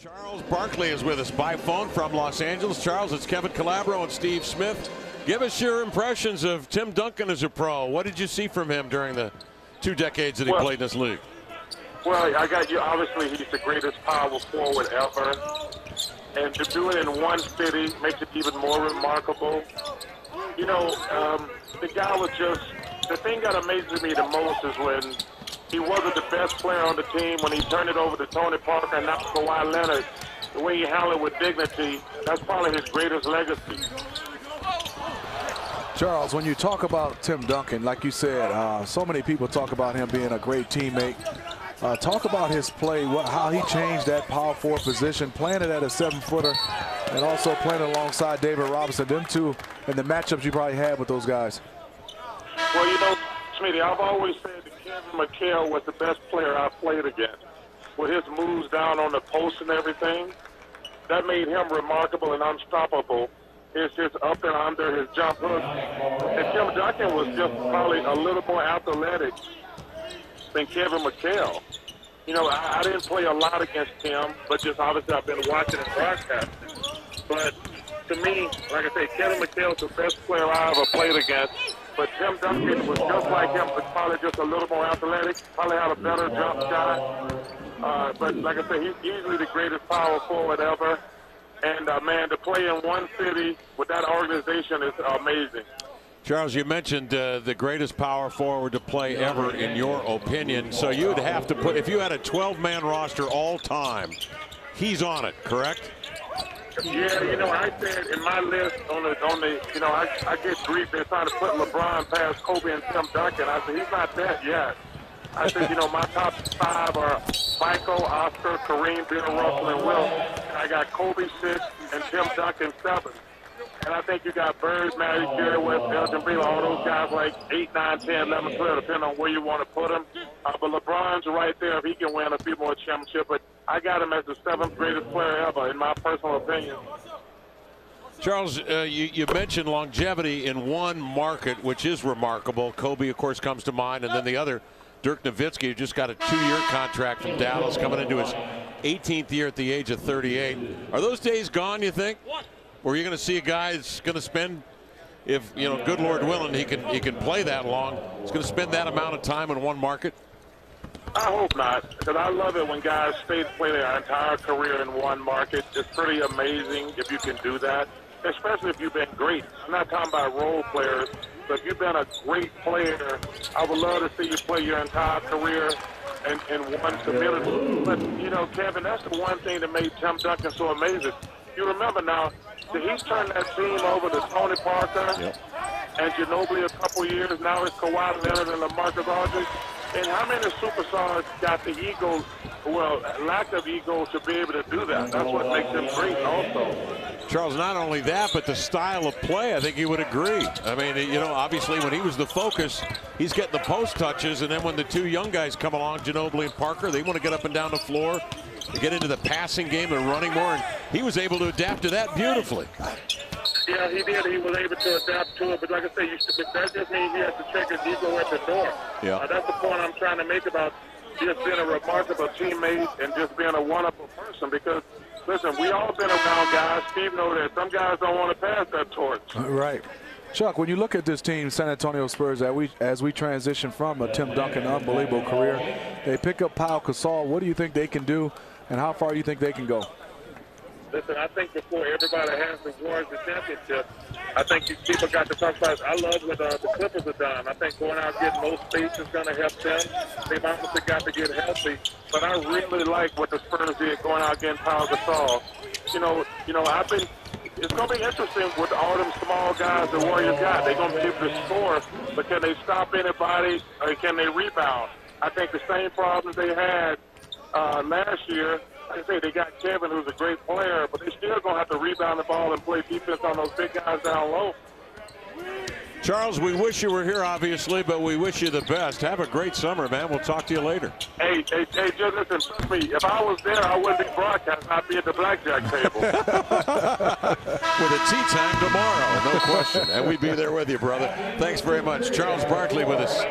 Charles Barkley is with us by phone from Los Angeles. Charles, it's Kevin Calabro and Steve Smith. Give us your impressions of Tim Duncan as a pro. What did you see from him during the 2 decades that he played in this league? Well, I got you. Obviously, he's the greatest power forward ever. And to do it in one city makes it even more remarkable. You know, the guy was just, the thing that amazes me the most is when he wasn't the best player on the team, when he turned it over to Tony Parker and not Kawhi Leonard. The way he handled it with dignity, that's probably his greatest legacy. Charles, when you talk about Tim Duncan, like you said, so many people talk about him being a great teammate. Talk about his play, how he changed that power forward position, playing it at a 7-footer, and also playing alongside David Robinson. Them two, and the matchups you probably had with those guys. Well, you know, Smitty, I've always said that Kevin McHale was the best player I played against. With his moves down on the post and everything, that made him remarkable and unstoppable. His up and under, his jump hook. And Tim Duncan was just probably a little more athletic than Kevin McHale. You know, I didn't play a lot against him, but just obviously I've been watching and broadcasting. But to me, like I say, Kevin McHale's the best player I ever played against. But Tim Duncan was just like him, but probably just a little more athletic, probably had a better jump shot. But like I say, he's easily the greatest power forward ever. And, man, to play in one city with that organization is amazing. Charles, you mentioned the greatest power forward to play ever, in your opinion. So you'd have to put, if you had a 12-man roster all time, he's on it, correct? Yeah, you know, I said in my list on the you know, I get grief. They're trying to put LeBron past Kobe and Tim Duncan. I said, he's not that yet. I said, you know, my top 5 are Michael, Oscar, Kareem, Bill Russell, and Wilt. And I got Kobe 6 and Tim Duncan 7. And I think you got Bird, Magic, Jerry West, Elgin Baylor, all those guys like 8, 9, 10, 11, 12, depending on where you want to put them. But LeBron's right there if he can win a few more championships. But I got him as the 7th greatest player ever, in my personal opinion. Charles, you mentioned longevity in one market, which is remarkable. Kobe, of course, comes to mind, and then the other, Dirk Nowitzki, who just got a 2-year contract from Dallas, coming into his 18th year at the age of 38. Are those days gone, you think? Or are you going to see a guy that's going to spend, if, you know, good Lord willing, he can play that long, he's going to spend that amount of time in one market? I hope not, because I love it when guys stay to play their entire career in one market. It's pretty amazing if you can do that, especially if you've been great. I'm not talking about role players, but if you've been a great player, I would love to see you play your entire career in one community. But, you know, Kevin, that's the one thing that made Tim Duncan so amazing. You remember now, he's turned that team over to Tony Parker and Ginobili a couple years. Now it's Kawhi Leonard and LaMarcus Aldridge. And how many superstars got the ego, well, lack of ego to be able to do that? That's what makes him great also. Charles, not only that, but the style of play, I think you would agree. I mean, you know, obviously when he was the focus, he's getting the post touches, and then when the 2 young guys come along, Ginobili and Parker, they want to get up and down the floor, to get into the passing game and running more, and he was able to adapt to that beautifully. Yeah, he did. He was able to adapt to it. But like I say, that just means he has to check his ego at the door. Yeah. That's the point I'm trying to make about just being a remarkable teammate and just being a wonderful person. Because, listen, we all been around guys. Steve knows that some guys don't want to pass that torch. Right. Chuck, when you look at this team, San Antonio Spurs, as we transition from a Tim Duncan unbelievable career, they pick up Pau Gasol. What do you think they can do, and how far do you think they can go? Listen, I think before everybody has towards the championship, I think these people got to talk about it. I love what the Clippers have done. I think going out getting more space is going to help them. They've obviously got to get healthy. But I really like what the Spurs did going out getting Pau Gasol. You know, it's going to be interesting with all them small guys the Warriors got. They're going to be able to score, but can they stop anybody or can they rebound? I think the same problems they had last year. Like I say, they got Kevin, who's a great player, but they're still going to have to rebound the ball and play defense on those big guys down low. Charles, we wish you were here, obviously, but we wish you the best. Have a great summer, man. We'll talk to you later. Hey, just listen, trust me, if I was there, I wouldn't be broadcasting. I'd be at the blackjack table. With a tea time tomorrow, no question. And we'd be there with you, brother. Thanks very much. Charles Barkley with us